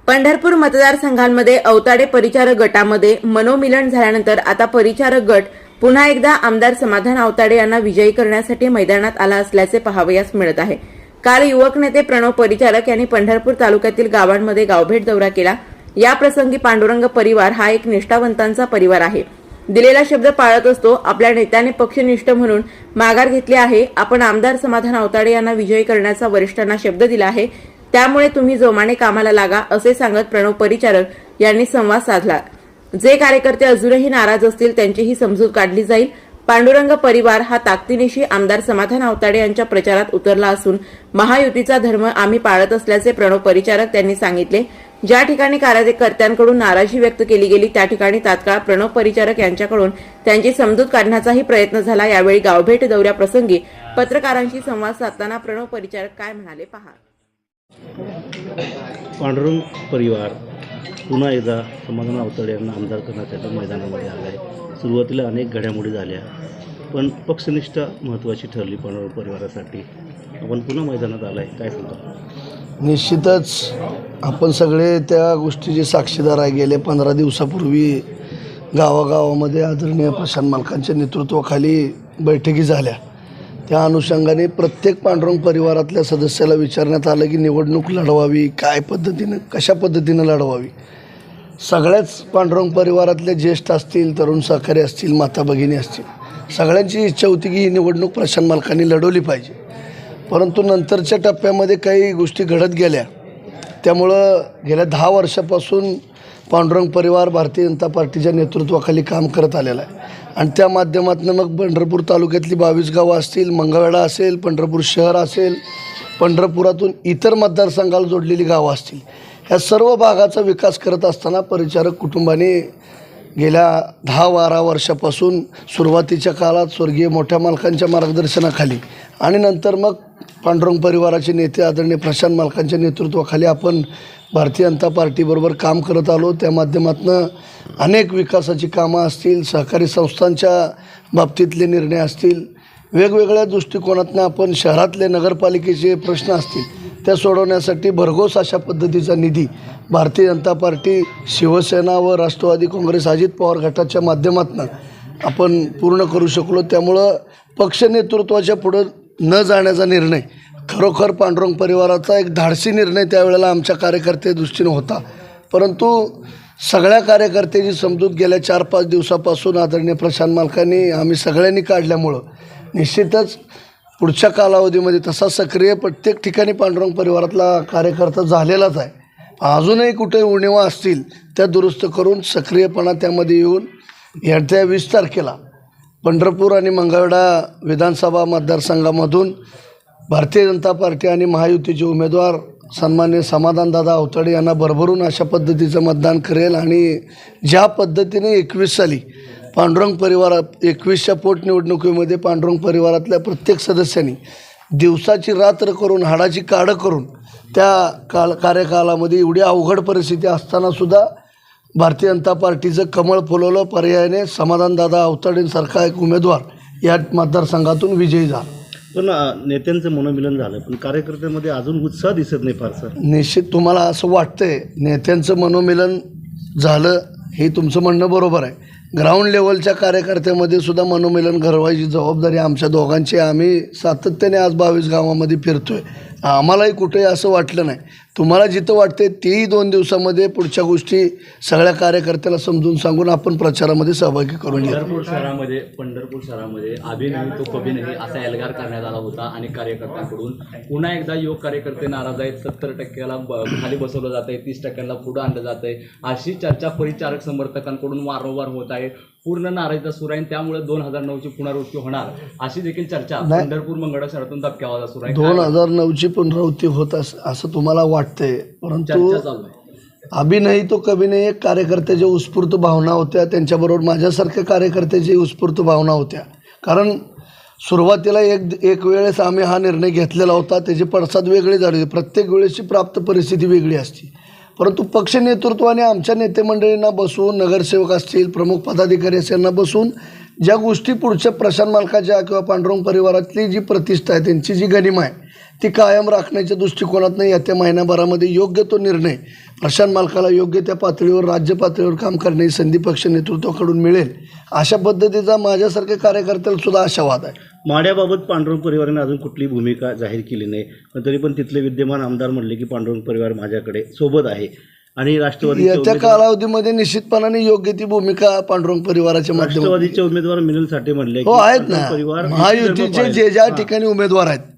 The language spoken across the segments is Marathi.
पंढरपूर मतदारसंघांमध्ये अवताडे परिचारक गटामध्ये मनोमिलन झाल्यानंतर आता परिचारक गट पुन्हा एकदा आमदार समाधान अवताडे यांना विजयी करण्यासाठी मैदानात आला असल्याचे पाहावयास मिळत आहे। काल युवक नेते प्रणव परिचारक यांनी पंढरपूर तालुक्यातील गावांमध्ये गावभेट दौरा केला। या प्रसंगी पांडुरंग परिवार हा एक निष्ठावंतांचा परिवार आहे। दिलेला शब्द पाळत असतो। आपल्या नेत्याने पक्षनिष्ठ म्हणून माघार घेतली आहे। आपण आमदार समाधान अवताडे यांना विजयी करण्याचा वरिष्ठांना शब्द दिला आहे, त्यामुळे तुम्ही जोमाने कामाला लागा असे सांगत प्रणव परिचारक यांनी संवाद साधला। जे कार्यकर्ते अजूनही नाराज असतील त्यांचीही समजूत काढली जाईल। पांडुरंग परिवार हा ताकदीनिशी आमदार समाधान अवताडे यांच्या प्रचारात उतरला असून महायुतीचा धर्म आम्ही पाळत असल्याचे प्रणव परिचारक त्यांनी सांगितले। ज्या ठिकाणी कार्यकर्त्यांकडून नाराजी व्यक्त केली गेली त्या ठिकाणी तात्काळ प्रणव परिचारक यांच्याकडून त्यांची समजूत काढण्याचाही प्रयत्न झाला। यावेळी गावभेट दौऱ्याप्रसंगी पत्रकारांशी संवाद साधताना प्रणव परिचारक काय म्हणाले पहा। पांडुरंग परिवार पुन्हा एकदा समाधान अवताडे यांना आमदार करण्यासाठी मैदानामध्ये आला आहे। सुरुवातीला अनेक घडामोडी झाल्या, पण पक्षनिष्ठा महत्त्वाची ठरली पांडुरंग परिवारासाठी। आपण पुन्हा मैदानात आला आहे, काय सांगता? निश्चितच आपण सगळे त्या गोष्टीचे साक्षीदार आहे। गेले 15 दिवसापूर्वी गावागावामध्ये आदरणीय प्रशांत मालकांच्या नेतृत्वाखाली बैठकी झाल्या। त्या अनुषंगाने प्रत्येक पांडुरंग परिवारातल्या सदस्याला विचारण्यात आलं की निवडणूक लढवावी, काय पद्धतीनं कशा पद्धतीनं लढवावी। सगळ्याच पांडुरंग परिवारातले ज्येष्ठ असतील, तरुण सहकारी असतील, माता भगिनी असतील, सगळ्यांची इच्छा होती की ही निवडणूक प्रशांत मालकांनी लढवली पाहिजे। परंतु नंतरच्या टप्प्यामध्ये काही गोष्टी घडत गेल्या, त्यामुळं गेल्या 10 वर्षापासून पांडुरंग परिवार भारतीय जनता पार्टीच्या नेतृत्वाखाली काम करत आलेला आहे। आणि त्या माध्यमातून मग पंढरपूर तालुक्यातली 22 गावं असतील, मंगळवेढा असेल, पंढरपूर शहर असेल, पंढरपुरातून इतर मतदारसंघाला जोडलेली गावं असतील, ह्या सर्व भागाचा विकास करत असताना परिचारक कुटुंबाने गेल्या 10-12 वर्षापासून सुरुवातीच्या काळात स्वर्गीय मोठ्या मालकांच्या मार्गदर्शनाखाली आणि नंतर मग पांडुरंग परिवाराचे नेते आदरणीय प्रशांत मालकांच्या नेतृत्वाखाली आपण भारतीय जनता पार्टीबरोबर काम करत आलो। त्या माध्यमातून अनेक विकासाची कामं असतील, सहकारी संस्थांच्या बाबतीतले निर्णय असतील, वेगवेगळ्या दृष्टिकोनातून आपण शहरातले नगरपालिकेचे प्रश्न असतील त्या सोडवण्यासाठी भरघोस अशा पद्धतीचा निधी भारतीय जनता पार्टी, शिवसेना व राष्ट्रवादी काँग्रेस अजित पवार गटाच्या माध्यमातून आपण पूर्ण करू शकलो। त्यामुळं पक्ष नेतृत्वाच्या पुढं न जाण्याचा निर्णय खरोखर पांडुरंग परिवाराचा एक धाडसी निर्णय त्यावेळेला आमच्या कार्यकर्ते दृष्टीनं होता। परंतु सगळ्या कार्यकर्त्याची समजूत गेल्या 4-5 दिवसापासून आदरणीय प्रशांत मालकांनी आम्ही सगळ्यांनी काढल्यामुळं निश्चितच पुढच्या कालावधीमध्ये तसा सक्रिय प्रत्येक ठिकाणी पांडुरंग परिवारातला कार्यकर्ता झालेलाच आहे। अजूनही कुठे उणिवा असतील त्या दुरुस्त करून सक्रियपणा त्यामध्ये येऊन येत्या 20 तारखेला पंढरपूर आणि मंगळवेढा विधानसभा मतदारसंघामधून भारतीय जनता पार्टी आणि महायुतीचे उमेदवार सन्माननीय समाधानदादा अवताडे यांना भरभरून अशा पद्धतीचं मतदान करेल। आणि ज्या पद्धतीने 21 साली पांडुरंग परिवारात 21च्या पोटनिवडणुकीमध्ये पांडुरंग परिवारातल्या प्रत्येक सदस्यांनी दिवसाची रात्र करून हाडाची काढं करून त्या कार्यकालामध्ये एवढी अवघड परिस्थिती असतानासुद्धा भारतीय जनता पार्टीचं कमळ फुलवलं। पर्यायाने समाधानदादा अवताडेंसारखा एक उमेदवार या मतदारसंघातून विजयी झाला। पण नेत्यांचं मनोमिलन झालं, पण कार्यकर्त्यांमध्ये अजून उत्साह दिसत नाही फारसा। निश्चित तुम्हाला असं वाटतंय नेत्यांचं मनोमिलन झालं, हे तुमचं म्हणणं बरोबर आहे। ग्राउंड लेवलच्या कार्यकर्त्यामध्ये सुद्धा मनोमिलन घडवायची जबाबदारी आमच्या दोघांची। आम्ही सातत्याने आज 22 गावामध्ये फिरतोय, आम्हालाही कुठेही असं वाटलं नाही। तुम्हाला जिथं वाटते तेही 2 दिवसामध्ये पुढच्या गोष्टी सगळ्या कार्यकर्त्याला समजून सांगून आपण प्रचारामध्ये सहभागी करून घेऊ। पंढरपूर शहरामध्ये अभी नाही तो कभी नाही असा एल्गार करण्यात आला होता आणि कार्यकर्त्यांकडून पुन्हा एकदा युवक कार्यकर्ते नाराज आहेत। 70% खाली बसवलं जात आहे, 30% पुढं आणलं जात आहे, अशी चर्चा परिचारक समर्थकांकडून वारंवार होत आहे। पूर्ण नाराजीचा सूर आहे, त्यामुळे 2009ची पुनरावृत्ती होणार अशी देखील चर्चा पंढरपूर मंगळवेढा शहरातून धक्क्यावाजा सुरू आहे। 2009ची पुनरावृत्ती होत असं तुम्हाला वाटतंय, परंतु अभी नाही तो कभी नाही एक कार्यकर्त्याच्या उत्स्फूर्त भावना होत्या, त्यांच्याबरोबर माझ्यासारख्या कार्यकर्त्याची उत्स्फूर्त भावना होत्या। कारण सुरुवातीला एक वेळेस आम्ही हा निर्णय घेतलेला होता, त्याचे पडसाद वेगळे झाले, प्रत्येक वेळेसची प्राप्त परिस्थिती वेगळी असते। परंतु पक्ष नेतृत्वाने आमच्या नेते मंडळींना बसवून, नगरसेवक असतील, प्रमुख पदाधिकारी यांना बसवून ज्या गोष्टी पुढच्या प्रशांत मालकाच्या किंवा पांडुरंग परिवारातली जी प्रतिष्ठा आहे, त्यांची जी गरिमा आहे, ती कायम राखण्याच्या दृष्टिकोनातून येत्या महिन्याभरामध्ये योग्य तो निर्णय प्रशांत मालकाला योग्य त्या पातळीवर राज्य पातळीवर काम करण्याची संधी पक्ष नेतृत्वाकडून मिळेल अशा पद्धतीचा माझ्यासारख्या कार्यकर्त्याला सुद्धा आशावाद आहे. माढ्याबाबत पांडुरंग परिवाराने अजून कुठली भूमिका जाहीर केली नाही, पण तरी पण तिथले विद्यमान आमदार म्हणले की पांडुरंग परिवार माझ्याकडे सोबत आहे आणि येत्या कालावधीमध्ये निश्चितपणाने योग्य ती भूमिका पांडुरंग परिवाराच्या माध्यमातून राष्ट्रवादीचे उमेदवार मिलिंद साठे म्हणले हो आहेत ना. महायुतीचे जे ज्या ठिकाणी उमेदवार आहेत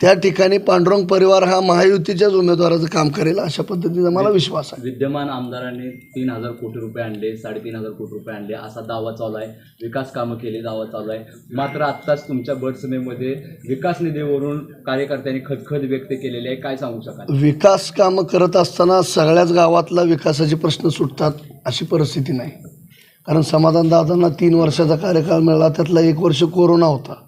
त्या ठिकाणी पांडुरंग परिवार हा महायुतीच्याच उमेदवाराचं काम करेल अशा पद्धतीचा मला विश्वास आहे. विद्यमान आमदारांनी 3,000 कोटी रुपये आणले, 3,500 कोटी रुपये आणले असा दावा चालू आहे. विकास कामं केली दावा चालू आहे. मात्र आत्ताच तुमच्या बडसमेमध्ये विकास निधीवरून कार्यकर्त्यांनी खदखद व्यक्त केलेली आहे. काय सांगू शकाल? विकास कामं करत असताना सगळ्याच गावातला विकासाचे प्रश्न सुटतात अशी परिस्थिती नाही. कारण समाधान दादांना 3 वर्षाचा कार्यकाळ मिळाला, त्यातला 1 वर्ष कोरोना होता.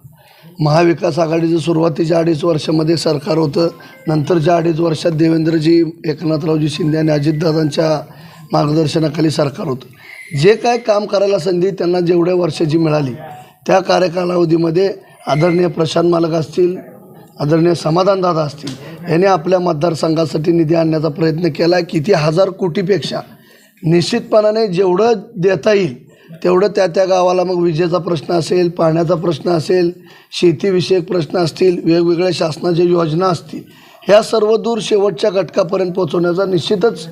महाविकास आघाडीचं सुरुवातीच्या 2.5 वर्षामध्ये सरकार होतं, नंतरच्या 2.5 वर्षात देवेंद्रजी एकनाथरावजी शिंदे आणि अजितदादांच्या मार्गदर्शनाखाली सरकार होतं. जे काय काम करायला संधी त्यांना जेवढ्या वर्षाची मिळाली त्या कार्यकालावधीमध्ये आदरणीय प्रशांत मालक असतील, आदरणीय समाधानदादा असतील यांनी आपल्या मतदारसंघासाठी निधी आणण्याचा प्रयत्न केला आहे. किती 1000 कोटीपेक्षा निश्चितपणाने जेवढं देता येईल तेवढं त्या गावाला मग विजेचा प्रश्न असेल, पाण्याचा प्रश्न असेल, शेतीविषयक प्रश्न असतील, वेगवेगळ्या शासनाच्या योजना असतील, ह्या सर्व दूर शेवटच्या घटकापर्यंत पोहोचवण्याचा निश्चितच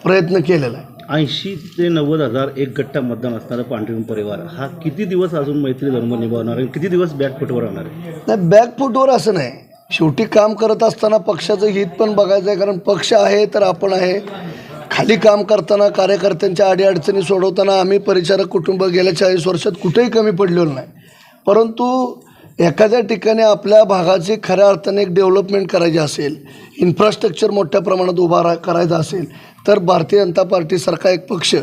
प्रयत्न केलेला आहे. 80 ते 90 हजार एक गट्टा मतदान असणारा पांडुरंग परिवार हा किती दिवस अजून मैत्री धर्म निभावणार आहे, किती दिवस बॅकफुटवर राहणार आहे? नाही, बॅकफुटवर असं नाही. शेवटी काम करत असताना पक्षाचं हित पण बघायचं आहे. कारण पक्ष आहे तर आपण आहे. खाली काम करताना कार्यकर्त्यांच्या अडीअडचणी सोडवताना आम्ही परिचारक कुटुंब गेल्या 40 वर्षात कुठेही कमी पडलेलो नाही. परंतु एखाद्या ठिकाणी आपल्या भागाची खऱ्या अर्थाने एक डेव्हलपमेंट करायची असेल, इन्फ्रास्ट्रक्चर मोठ्या प्रमाणात उभा करायचा असेल तर भारतीय जनता पार्टीसारखा एक पक्ष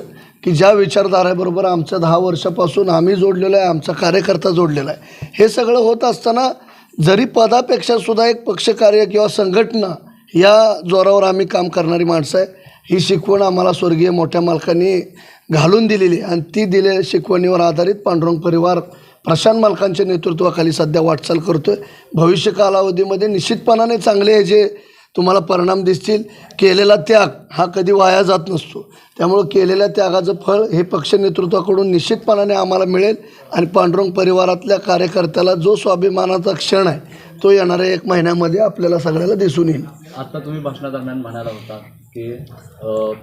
की ज्या विचारधाराबरोबर आमच्या 10 वर्षापासून आम्ही जोडलेलो आहे, आमचा कार्यकर्ता जोडलेला आहे, हे सगळं होत असताना जरी पदापेक्षा सुद्धा एक पक्षकार्य किंवा संघटना या जोरावर आम्ही काम करणारी माणसं आहे. ही शिकवण आम्हाला स्वर्गीय मोठ्या मालकांनी घालून दिलेली आणि ती दिलेल्या शिकवणीवर आधारित पांडुरंग परिवार प्रशांत मालकांच्या नेतृत्वाखाली सध्या वाटचाल करतो आहे. भविष्य कालावधीमध्ये निश्चितपणाने चांगले हे जे तुम्हाला परिणाम दिसतील. केलेला त्याग हा कधी वाया जात नसतो, त्यामुळं केलेल्या त्यागाचं फळ हे पक्ष नेतृत्वाकडून निश्चितपणाने आम्हाला मिळेल आणि पांडुरंग परिवारातल्या कार्यकर्त्याला जो स्वाभिमानाचा क्षण आहे तो येणाऱ्या 1 महिन्यामध्ये आपल्याला सगळ्याला दिसून येईल. आता तुम्ही भाषणादरम्यान म्हणाला होता की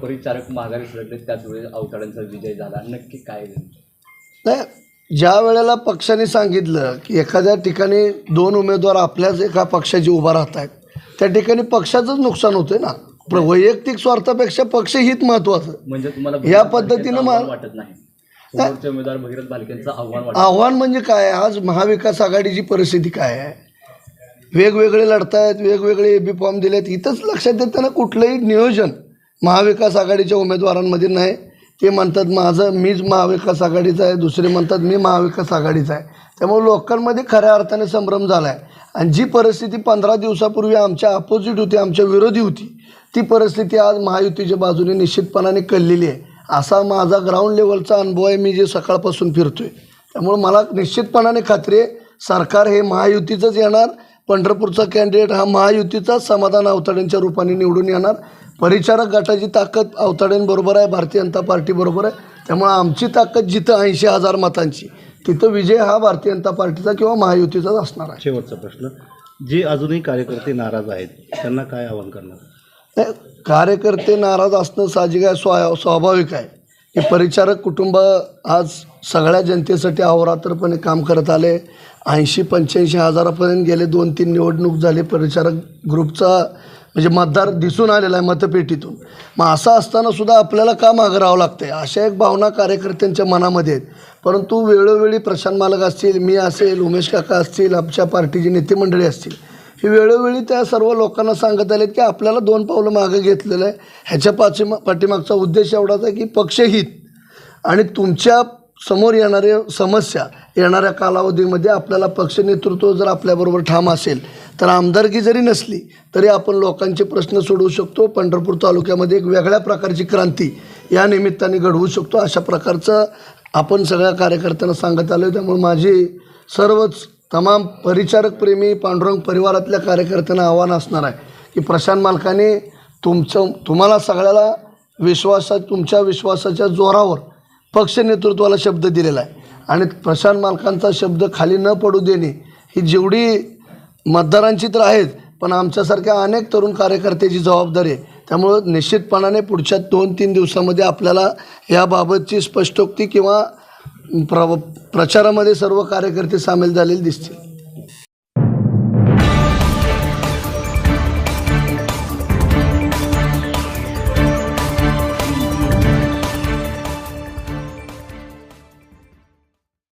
परिचारक माघारी सरकले त्याचवेळी अवताड्यांचा विजय झाला. नक्की काय नाही, ज्या वेळेला पक्षाने सांगितलं की एखाद्या ठिकाणी 2 उमेदवार आपल्याच एका पक्षाची उभा राहत आहेत त्या ठिकाणी पक्षाचंच नुकसान होतं ना. वैयक्तिक स्वार्थापेक्षा पक्षहित महत्त्वाचं. म्हणजे तुम्हाला या पद्धतीनं वाटत नाही समोरचे उमेदवार भगीरथ भालकेंचं आव्हान म्हणजे काय? आज महाविकास आघाडीची परिस्थिती काय आहे? वेगवेगळे लढतायत, वेगवेगळे एबी फॉर्म दिलेत. इथंच लक्षात येताना कुठलंही नियोजन महाविकास आघाडीच्या उमेदवारांमध्ये नाही. ते म्हणतात मीच महाविकास आघाडीचा आहे, दुसरे म्हणतात मी महाविकास आघाडीचा आहे. त्यामुळे लोकांमध्ये खऱ्या अर्थाने संभ्रम झाला आहे. आणि जी परिस्थिती 15 दिवसापूर्वी आमच्या अपोजिट होती, आमच्या विरोधी होती, ती परिस्थिती आज महायुतीच्या बाजूने निश्चितपणाने कळलेली आहे. असा माझा ग्राउंड लेवलचा अनुभव आहे, मी जे सकाळपासून फिरतोय. त्यामुळे मला निश्चितपणाने खात्री आहे सरकार हे महायुतीचंच येणार. पंढरपूरचा कॅन्डिडेट हा महायुतीचा समाधान अवताडेंच्या रूपाने निवडून येणार. परिचारक गटाची ताकद अवताडेंबरोबर आहे, भारतीय जनता पार्टीबरोबर आहे. त्यामुळे आमची ताकद जिथं 80,000 मतांची तिथं विजय हा भारतीय जनता पार्टीचा किंवा महायुतीचाच असणार आहे. शेवटचा प्रश्न, जे अजूनही कार्यकर्ते नाराज आहेत त्यांना काय आवाहन करणार? नाही, कार्यकर्ते नाराज असणं साहजिक आहे, स्वाभाविक आहे. हे परिचारक कुटुंब आज सगळ्या जनतेसाठी अहोरात्रपणे काम करत आले. 80-85 हजारापर्यंत गेले 2-3 निवडणूक झाले. परिचारक ग्रुपचा म्हणजे मतदार दिसून आलेला आहे मतपेटीतून. मग असं असताना सुद्धा आपल्याला का मागं राहावं लागतं? अशा एक भावना कार्यकर्त्यांच्या मनामध्ये आहेत. परंतु वेळोवेळी प्रशांत मालक असतील, मी असेल, उमेश काका असतील, आमच्या पार्टीची नेते मंडळी असतील, हे वेळोवेळी त्या सर्व लोकांना सांगत आलेत की आपल्याला 2 पावलं मागं घेतलेलं आहे. ह्याच्या पाठीमागचा उद्देश एवढाच आहे की पक्षहित आणि तुमच्या समोर येणारे समस्या येणाऱ्या कालावधीमध्ये आपल्याला पक्ष नेतृत्व जर आपल्याबरोबर ठाम असेल तर आमदारकी जरी नसली तरी आपण लोकांचे प्रश्न सोडवू शकतो. पंढरपूर तालुक्यामध्ये एक वेगळ्या प्रकारची क्रांती या निमित्ताने घडवू शकतो. अशा प्रकारचं आपण सगळ्या कार्यकर्त्यांना सांगत आलो. त्यामुळे माझी सर्वच तमाम परिचारक प्रेमी पांडुरंग परिवारातल्या कार्यकर्त्यांना आव्हान असणार आहे की प्रशांत मालकाने तुम्हाला सगळ्याला तुमच्या विश्वासाच्या जोरावर पक्ष नेतृत्वाला शब्द दिलेला आहे आणि प्रशांत मालकांचा शब्द खाली न पडू देणे ही जेवढी मतदारांची तर आहेत पण आमच्यासारख्या अनेक तरुण कार्यकर्त्याची जबाबदारी आहे. त्यामुळं निश्चितपणाने पुढच्या 2-3 दिवसामध्ये आपल्याला याबाबतची स्पष्टोक्ती किंवा प्रचारामध्ये सर्व कार्यकर्ते सामील झालेले दिसतील.